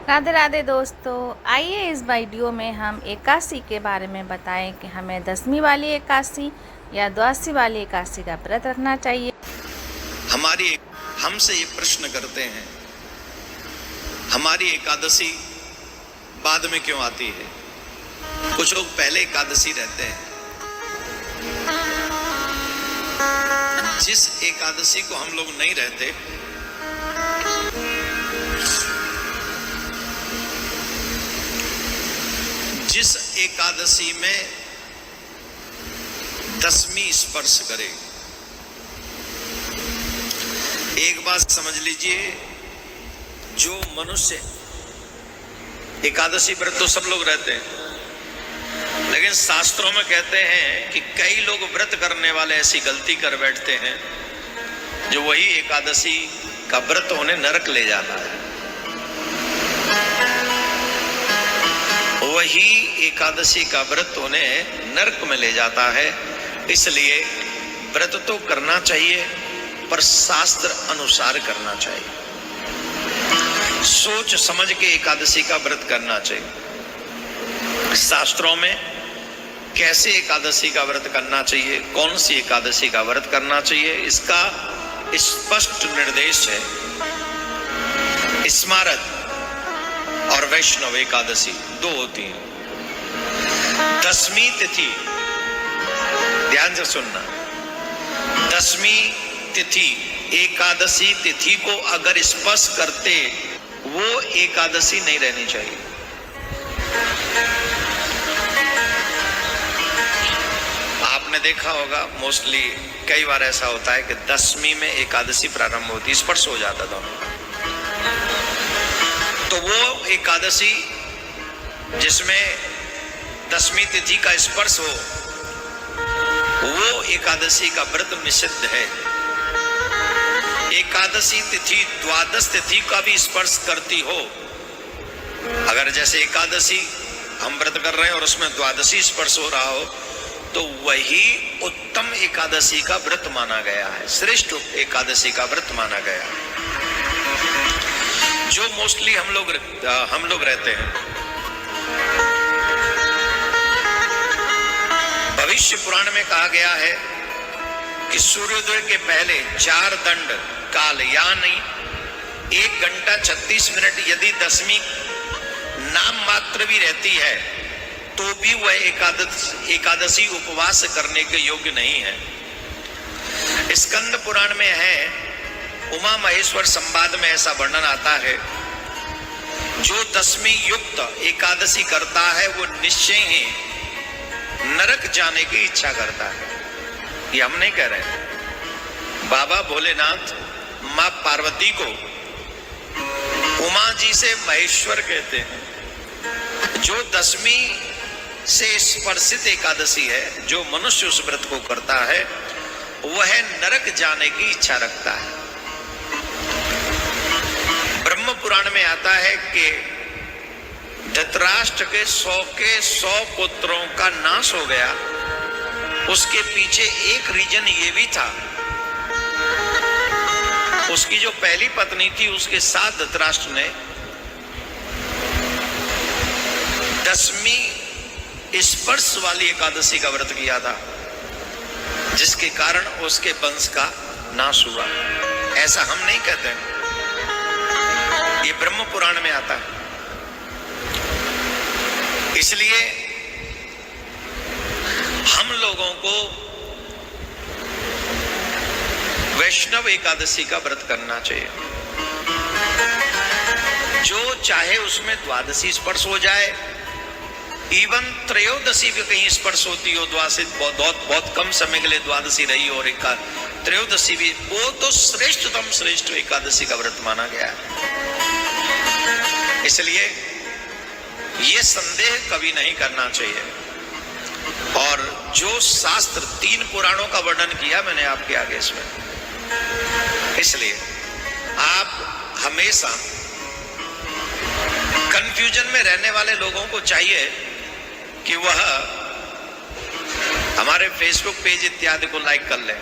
राधे राधे दोस्तों, आइए इस वीडियो में हम एकादशी के बारे में बताएं कि हमें दसवीं वाली एकादशी या द्वादशी वाली एकादशी का व्रत रखना चाहिए। हमसे ये प्रश्न करते हैं, हमारी एकादशी बाद में क्यों आती है? कुछ लोग पहले एकादशी रहते हैं। जिस एकादशी को हम लोग नहीं रहते, जिस एकादशी में दसवीं स्पर्श करे, एक बात समझ लीजिए, जो मनुष्य एकादशी व्रत तो सब लोग रहते हैं, लेकिन शास्त्रों में कहते हैं कि कई लोग व्रत करने वाले ऐसी गलती कर बैठते हैं जो वही एकादशी का व्रत उन्हें नरक ले जाता है। वही एकादशी का व्रत उन्हें नरक में ले जाता है। इसलिए व्रत तो करना चाहिए, पर शास्त्र अनुसार करना चाहिए। सोच समझ के एकादशी का व्रत करना चाहिए। शास्त्रों में कैसे एकादशी का व्रत करना चाहिए, कौन सी एकादशी का व्रत करना चाहिए, इसका स्पष्ट निर्देश है। स्मारक और वैष्णव एकादशी दो होती है। दसवीं तिथि, ध्यान से सुनना, दसवीं तिथि एकादशी तिथि को अगर स्पर्श करते, वो एकादशी नहीं रहनी चाहिए। आपने देखा होगा, मोस्टली कई बार ऐसा होता है कि दसवीं में एकादशी प्रारंभ होती, स्पर्श हो जाता दोनों का। तो वो एकादशी जिसमें दसवीं तिथि का स्पर्श हो, वो एकादशी का व्रत निषिद्ध है। एकादशी तिथि द्वादश तिथि का भी स्पर्श करती हो, अगर जैसे एकादशी हम व्रत कर रहे हैं और उसमें द्वादशी स्पर्श हो रहा हो, तो वही उत्तम एकादशी का व्रत माना गया है, श्रेष्ठ एकादशी का व्रत माना गया है। जो मोस्टली हम लोग रहते हैं, भविष्य पुराण में कहा गया है कि सूर्योदय के पहले 4 दंड काल यानी 1 घंटा 36 मिनट यदि दसवीं नाम मात्र भी रहती है, तो भी वह एकादशी उपवास करने के योग्य नहीं है। स्कंद पुराण में है, उमा महेश्वर संवाद में ऐसा वर्णन आता है, जो दसवीं युक्त एकादशी करता है वो निश्चय ही नरक जाने की इच्छा करता है। ये हम नहीं कह रहे। बाबा भोलेनाथ मां पार्वती को उमा जी से महेश्वर कहते हैं। जो दसवीं से स्पर्शित एकादशी है, जो मनुष्य उस व्रत को करता है, वह नरक जाने की इच्छा रखता है। ब्रह्म पुराण में आता है कि धृतराष्ट्र के 100 पुत्रों का नाश हो गया। उसके पीछे एक रीजन ये भी था, उसकी जो पहली पत्नी थी, उसके साथ धृतराष्ट्र ने दसवीं स्पर्श वाली एकादशी का व्रत किया था, जिसके कारण उसके वंश का नाश हुआ। ऐसा हम नहीं कहते हैं, ये ब्रह्म पुराण में आता है। इसलिए हम लोगों को वैष्णव एकादशी का व्रत करना चाहिए। जो चाहे उसमें द्वादशी स्पर्श हो जाए, इवन त्रयोदशी भी कहीं स्पर्श होती हो, द्वादशी बहुत कम समय के लिए द्वादशी रही और त्रयोदशी भी, वो तो श्रेष्ठ एकादशी का व्रत माना गया है। इसलिए ये संदेह कभी नहीं करना चाहिए। और जो शास्त्र 3 पुराणों का वर्णन किया मैंने आपके आगे इसमें, इसलिए आप हमेशा कंफ्यूजन में रहने वाले लोगों को चाहिए कि वह हमारे फेसबुक पेज इत्यादि को लाइक कर लें।